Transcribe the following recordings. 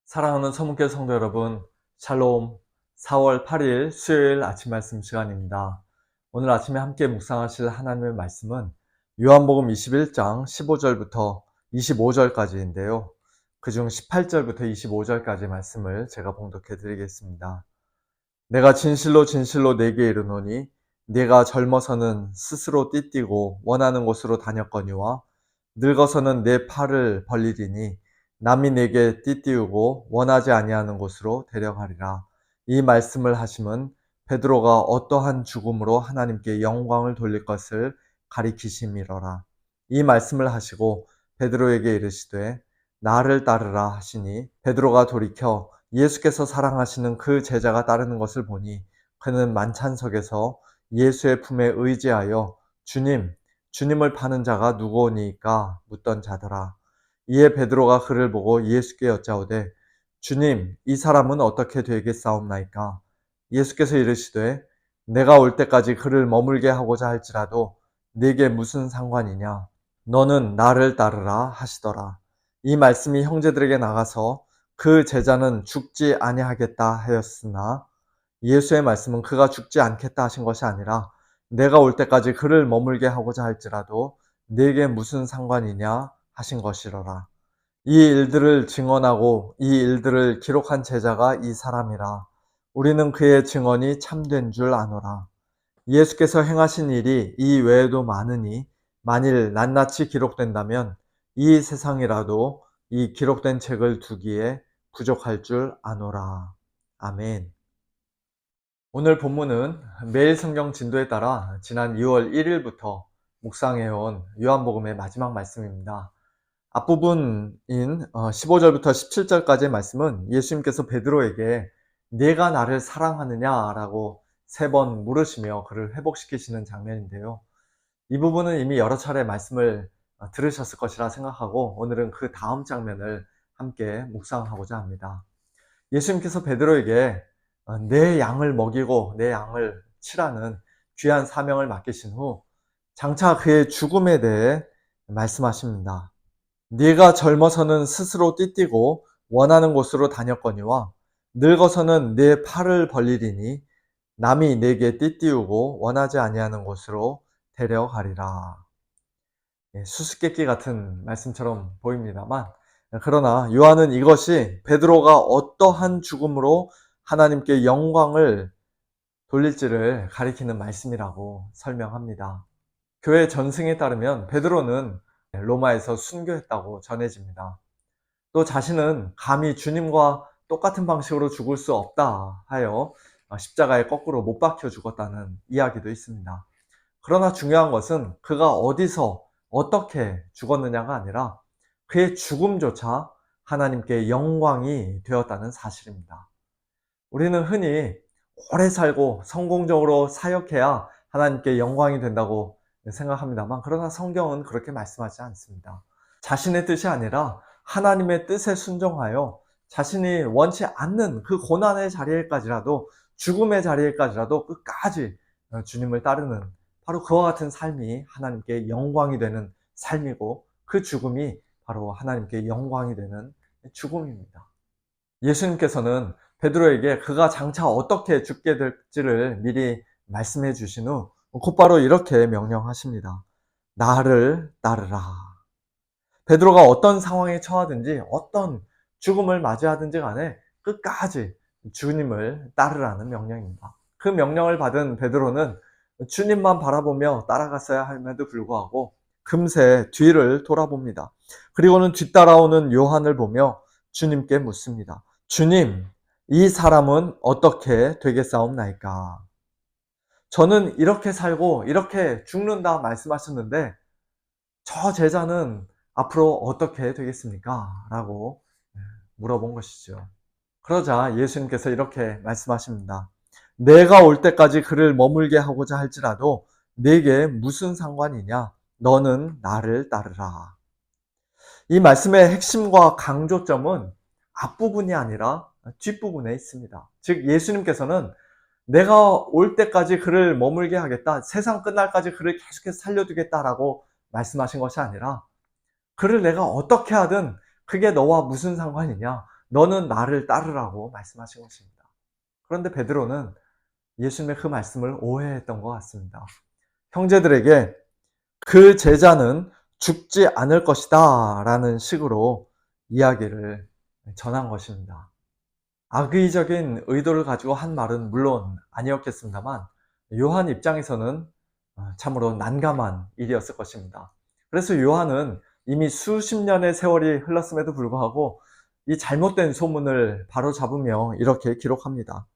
사랑하는 서문교 성도 여러분, 샬롬. 4월 8일 수요일 아침 말씀 시간입니다. 오늘 아침에 함께 묵상하실 하나님의 말씀은 요한복음 21장 15절부터 25절까지인데요. 그중 18절부터 25절까지 말씀을 제가 봉독해 드리겠습니다. 내가 진실로 진실로 네게 이르노니 네가 젊어서는 스스로 띠띠고 원하는 곳으로 다녔거니와 늙어서는 내 팔을 벌리리니 남이 내게 띠띠우고 원하지 아니하는 곳으로 데려가리라. 이 말씀을 하심은 베드로가 어떠한 죽음으로 하나님께 영광을 돌릴 것을 가리키심이로라. 이 말씀을 하시고 베드로에게 이르시되 나를 따르라 하시니 베드로가 돌이켜 예수께서 사랑하시는 그 제자가 따르는 것을 보니 그는 만찬석에서 예수의 품에 의지하여 주님, 주님을 파는 자가 누구오니까 묻던 자더라. 이에 베드로가 그를 보고 예수께 여짜오되 주님, 이 사람은 어떻게 되겠사옵나이까? 예수께서 이르시되 내가 올 때까지 그를 머물게 하고자 할지라도 네게 무슨 상관이냐? 너는 나를 따르라 하시더라. 이 말씀이 형제들에게 나가서 그 제자는 죽지 아니하겠다 하였으나 예수의 말씀은 그가 죽지 않겠다 하신 것이 아니라 내가 올 때까지 그를 머물게 하고자 할지라도 네게 무슨 상관이냐 하신 것이로라. 이 일들을 증언하고 이 일들을 기록한 제자가 이 사람이라. 우리는 그의 증언이 참된 줄 아노라. 예수께서 행하신 일이 이 외에도 많으니 만일 낱낱이 기록된다면 이 세상이라도 이 기록된 책을 두기에 부족할 줄 아노라. 아멘. 오늘 본문은 매일 성경 진도에 따라 지난 2월 1일부터 묵상해온 요한복음의 마지막 말씀입니다. 앞부분인 15절부터 17절까지의 말씀은 예수님께서 베드로에게 네가 나를 사랑하느냐라고 3번 물으시며 그를 회복시키시는 장면인데요. 이 부분은 이미 여러 차례 말씀을 들으셨을 것이라 생각하고 오늘은 그 다음 장면을 함께 묵상하고자 합니다. 예수님께서 베드로에게 내 양을 먹이고 내 양을 치라는 귀한 사명을 맡기신 후 장차 그의 죽음에 대해 말씀하십니다. 네가 젊어서는 스스로 띠띠고 원하는 곳으로 다녔거니와 늙어서는 내 팔을 벌리리니 남이 내게 띠띠우고 원하지 아니하는 곳으로 데려가리라. 수수께끼 같은 말씀처럼 보입니다만 그러나 요한은 이것이 베드로가 어떠한 죽음으로 하나님께 영광을 돌릴지를 가리키는 말씀이라고 설명합니다. 교회 전승에 따르면 베드로는 로마에서 순교했다고 전해집니다. 또 자신은 감히 주님과 똑같은 방식으로 죽을 수 없다 하여 십자가에 거꾸로 못 박혀 죽었다는 이야기도 있습니다. 그러나 중요한 것은 그가 어디서 어떻게 죽었느냐가 아니라 그의 죽음조차 하나님께 영광이 되었다는 사실입니다. 우리는 흔히 오래 살고 성공적으로 사역해야 하나님께 영광이 된다고 생각합니다만 그러나 성경은 그렇게 말씀하지 않습니다. 자신의 뜻이 아니라 하나님의 뜻에 순종하여 자신이 원치 않는 그 고난의 자리에까지라도 죽음의 자리에까지라도 끝까지 주님을 따르는 바로 그와 같은 삶이 하나님께 영광이 되는 삶이고 그 죽음이 바로 하나님께 영광이 되는 죽음입니다. 예수님께서는 베드로에게 그가 장차 어떻게 죽게 될지를 미리 말씀해 주신 후 곧바로 이렇게 명령하십니다. 나를 따르라. 베드로가 어떤 상황에 처하든지 어떤 죽음을 맞이하든지 간에 끝까지 주님을 따르라는 명령입니다. 그 명령을 받은 베드로는 주님만 바라보며 따라갔어야 함에도 불구하고 금세 뒤를 돌아봅니다. 그리고는 뒤따라오는 요한을 보며 주님께 묻습니다. 주님, 이 사람은 어떻게 되겠사옵나이까? 저는 이렇게 살고 이렇게 죽는다 말씀하셨는데 저 제자는 앞으로 어떻게 되겠습니까? 라고 물어본 것이죠. 그러자 예수님께서 이렇게 말씀하십니다. 내가 올 때까지 그를 머물게 하고자 할지라도 네게 무슨 상관이냐? 너는 나를 따르라. 이 말씀의 핵심과 강조점은 앞부분이 아니라 뒷부분에 있습니다. 즉 예수님께서는 내가 올 때까지 그를 머물게 하겠다, 세상 끝날까지 그를 계속해서 살려두겠다라고 말씀하신 것이 아니라 그를 내가 어떻게 하든 그게 너와 무슨 상관이냐? 너는 나를 따르라고 말씀하신 것입니다. 그런데 베드로는 예수님의 그 말씀을 오해했던 것 같습니다. 형제들에게 그 제자는 죽지 않을 것이다 라는 식으로 이야기를 전한 것입니다. 악의적인 의도를 가지고 한 말은 물론 아니었겠습니다만 요한 입장에서는 참으로 난감한 일이었을 것입니다. 그래서 요한은 이미 수십 년의 세월이 흘렀음에도 불구하고 이 잘못된 소문을 바로잡으며 이렇게 기록합니다.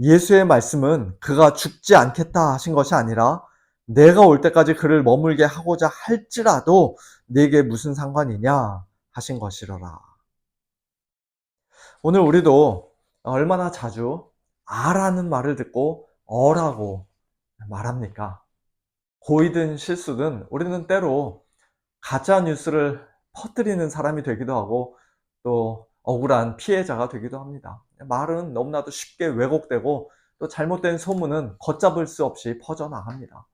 예수의 말씀은 그가 죽지 않겠다 하신 것이 아니라 내가 올 때까지 그를 머물게 하고자 할지라도 네게 무슨 상관이냐 하신 것이로라. 오늘 우리도 얼마나 자주 아라는 말을 듣고 어라고 말합니까? 고의든 실수든 우리는 때로 가짜 뉴스를 퍼뜨리는 사람이 되기도 하고 또 억울한 피해자가 되기도 합니다. 말은 너무나도 쉽게 왜곡되고 또 잘못된 소문은 걷잡을 수 없이 퍼져나갑니다.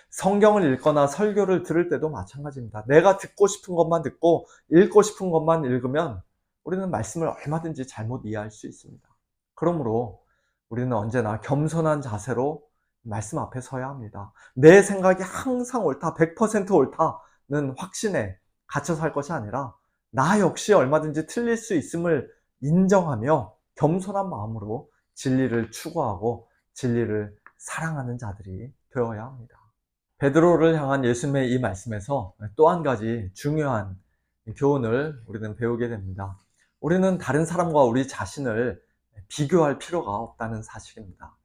성경을 읽거나 설교를 들을 때도 마찬가지입니다. 내가 듣고 싶은 것만 듣고 읽고 싶은 것만 읽으면 우리는 말씀을 얼마든지 잘못 이해할 수 있습니다. 그러므로 우리는 언제나 겸손한 자세로 말씀 앞에 서야 합니다. 내 생각이 항상 옳다, 100% 옳다는 확신에 갇혀 살 것이 아니라 나 역시 얼마든지 틀릴 수 있음을 인정하며 겸손한 마음으로 진리를 추구하고 진리를 사랑하는 자들이 되어야 합니다. 베드로를 향한 예수님의 이 말씀에서 또 한 가지 중요한 교훈을 우리는 배우게 됩니다. 우리는 다른 사람과 우리 자신을 비교할 필요가 없다는 사실입니다.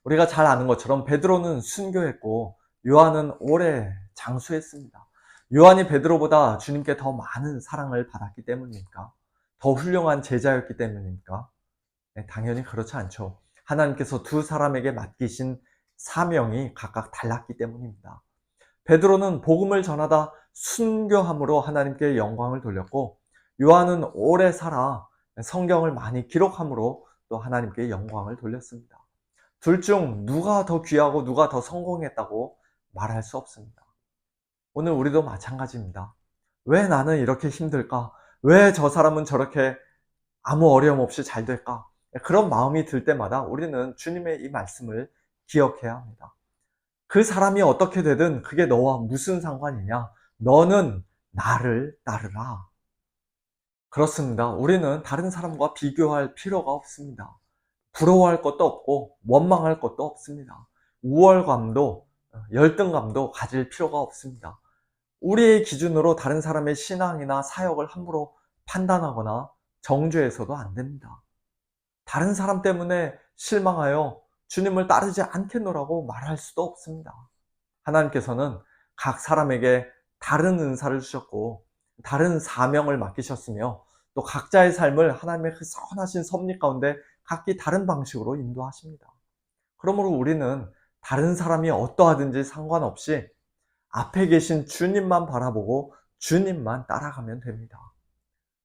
우리가 잘 아는 것처럼 베드로는 순교했고 요한은 오래 장수했습니다. 요한이 베드로보다 주님께 더 많은 사랑을 받았기 때문입니까? 더 훌륭한 제자였기 때문입니까? 네, 당연히 그렇지 않죠. 하나님께서 두 사람에게 맡기신 사명이 각각 달랐기 때문입니다. 베드로는 복음을 전하다 순교함으로 하나님께 영광을 돌렸고 요한은 오래 살아 성경을 많이 기록함으로 또 하나님께 영광을 돌렸습니다. 둘 중 누가 더 귀하고 누가 더 성공했다고 말할 수 없습니다. 오늘 우리도 마찬가지입니다. 왜 나는 이렇게 힘들까? 왜 저 사람은 저렇게 아무 어려움 없이 잘 될까? 그런 마음이 들 때마다 우리는 주님의 이 말씀을 기억해야 합니다. 그 사람이 어떻게 되든 그게 너와 무슨 상관이냐? 너는 나를 따르라. 그렇습니다. 우리는 다른 사람과 비교할 필요가 없습니다. 부러워할 것도 없고 원망할 것도 없습니다. 우월감도 열등감도 가질 필요가 없습니다. 우리의 기준으로 다른 사람의 신앙이나 사역을 함부로 판단하거나 정죄해서도 안 됩니다. 다른 사람 때문에 실망하여 주님을 따르지 않겠노라고 말할 수도 없습니다. 하나님께서는 각 사람에게 다른 은사를 주셨고 다른 사명을 맡기셨으며 또 각자의 삶을 하나님의 그 선하신 섭리 가운데 각기 다른 방식으로 인도하십니다. 그러므로 우리는 다른 사람이 어떠하든지 상관없이 앞에 계신 주님만 바라보고 주님만 따라가면 됩니다.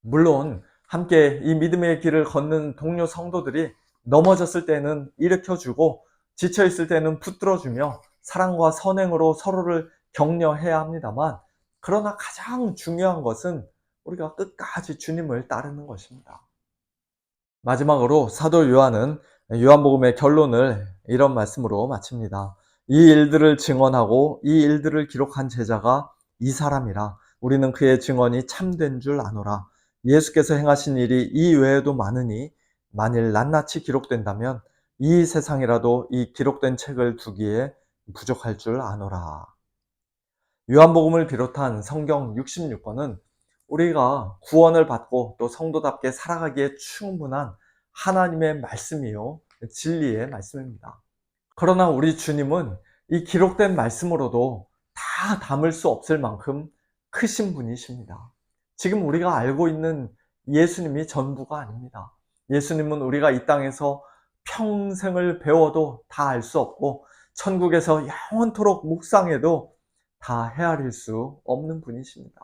물론 함께 이 믿음의 길을 걷는 동료 성도들이 넘어졌을 때는 일으켜주고 지쳐있을 때는 붙들어주며 사랑과 선행으로 서로를 격려해야 합니다만 그러나 가장 중요한 것은 우리가 끝까지 주님을 따르는 것입니다. 마지막으로 사도 요한은 요한복음의 결론을 이런 말씀으로 마칩니다. 이 일들을 증언하고 이 일들을 기록한 제자가 이 사람이라 우리는 그의 증언이 참된 줄 아노라. 예수께서 행하신 일이 이 외에도 많으니 만일 낱낱이 기록된다면 이 세상이라도 이 기록된 책을 두기에 부족할 줄 아노라. 요한복음을 비롯한 성경 66권은 우리가 구원을 받고 또 성도답게 살아가기에 충분한 하나님의 말씀이요 진리의 말씀입니다. 그러나 우리 주님은 이 기록된 말씀으로도 다 담을 수 없을 만큼 크신 분이십니다. 지금 우리가 알고 있는 예수님이 전부가 아닙니다. 예수님은 우리가 이 땅에서 평생을 배워도 다 알 수 없고 천국에서 영원토록 묵상해도 다 헤아릴 수 없는 분이십니다.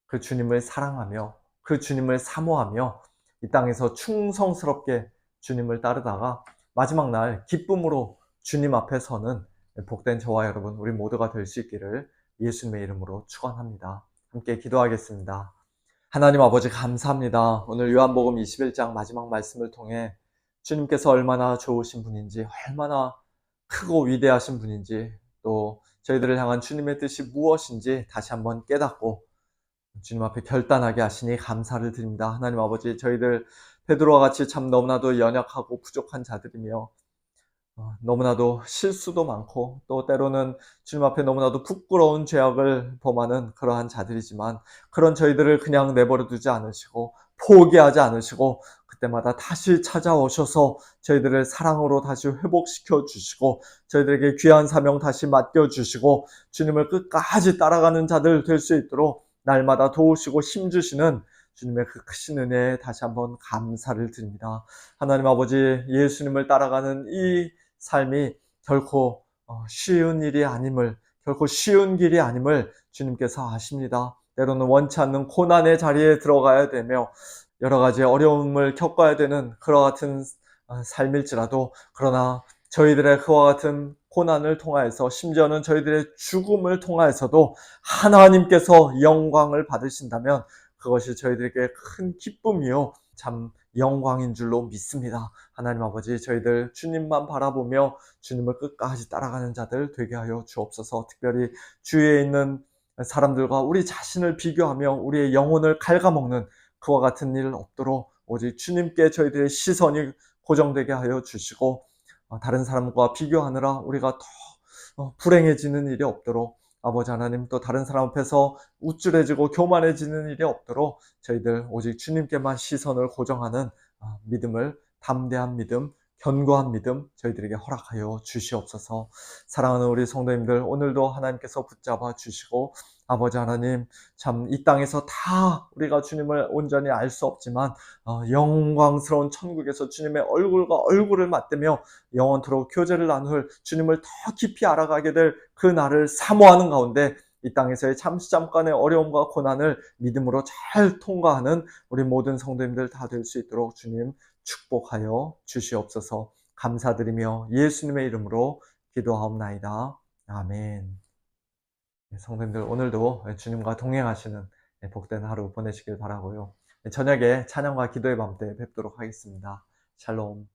그 주님을 사랑하며 그 주님을 사모하며 이 땅에서 충성스럽게 주님을 따르다가 마지막 날 기쁨으로 주님 앞에 서는 복된 저와 여러분 우리 모두가 될 수 있기를 예수님의 이름으로 축원합니다. 함께 기도하겠습니다. 하나님 아버지 감사합니다. 오늘 요한복음 21장 마지막 말씀을 통해 주님께서 얼마나 좋으신 분인지, 얼마나 크고 위대하신 분인지, 또 저희들을 향한 주님의 뜻이 무엇인지 다시 한번 깨닫고 주님 앞에 결단하게 하시니 감사를 드립니다. 하나님 아버지, 저희들 베드로와 같이 참 너무나도 연약하고 부족한 자들이며 너무나도 실수도 많고 또 때로는 주님 앞에 너무나도 부끄러운 죄악을 범하는 그러한 자들이지만, 그런 저희들을 그냥 내버려 두지 않으시고 포기하지 않으시고 그때마다 다시 찾아오셔서 저희들을 사랑으로 다시 회복시켜 주시고 저희들에게 귀한 사명 다시 맡겨 주시고 주님을 끝까지 따라가는 자들 될 수 있도록 날마다 도우시고 힘주시는 주님의 그 크신 은혜에 다시 한번 감사를 드립니다. 하나님 아버지, 예수님을 따라가는 이 삶이 결코 쉬운 일이 아님을, 결코 쉬운 길이 아님을 주님께서 아십니다. 때로는 원치 않는 고난의 자리에 들어가야 되며 여러 가지 어려움을 겪어야 되는 그와 같은 삶일지라도, 그러나 저희들의 그와 같은 고난을 통하여서, 심지어는 저희들의 죽음을 통하여서도 하나님께서 영광을 받으신다면 그것이 저희들에게 큰 기쁨이요 참 영광인 줄로 믿습니다. 하나님 아버지, 저희들 주님만 바라보며 주님을 끝까지 따라가는 자들 되게 하여 주옵소서. 특별히 주위에 있는 사람들과 우리 자신을 비교하며 우리의 영혼을 갉아먹는 그와 같은 일 없도록 오직 주님께 저희들의 시선이 고정되게 하여 주시고, 다른 사람과 비교하느라 우리가 더 불행해지는 일이 없도록, 아버지 하나님, 또 다른 사람 앞에서 우쭐해지고 교만해지는 일이 없도록 저희들 오직 주님께만 시선을 고정하는 믿음을, 담대한 믿음, 견고한 믿음 저희들에게 허락하여 주시옵소서. 사랑하는 우리 성도님들, 오늘도 하나님께서 붙잡아 주시고, 아버지 하나님, 참 이 땅에서 다 우리가 주님을 온전히 알 수 없지만 영광스러운 천국에서 주님의 얼굴과 얼굴을 맞대며 영원토록 교제를 나눌 주님을 더 깊이 알아가게 될 그 날을 사모하는 가운데 이 땅에서의 잠시 잠깐의 어려움과 고난을 믿음으로 잘 통과하는 우리 모든 성도님들 다 될 수 있도록 주님 축복하여 주시옵소서. 감사드리며 예수님의 이름으로 기도하옵나이다. 아멘. 성도님들, 오늘도 주님과 동행하시는 복된 하루 보내시길 바라고요. 저녁에 찬양과 기도의 밤 때 뵙도록 하겠습니다. 샬롬.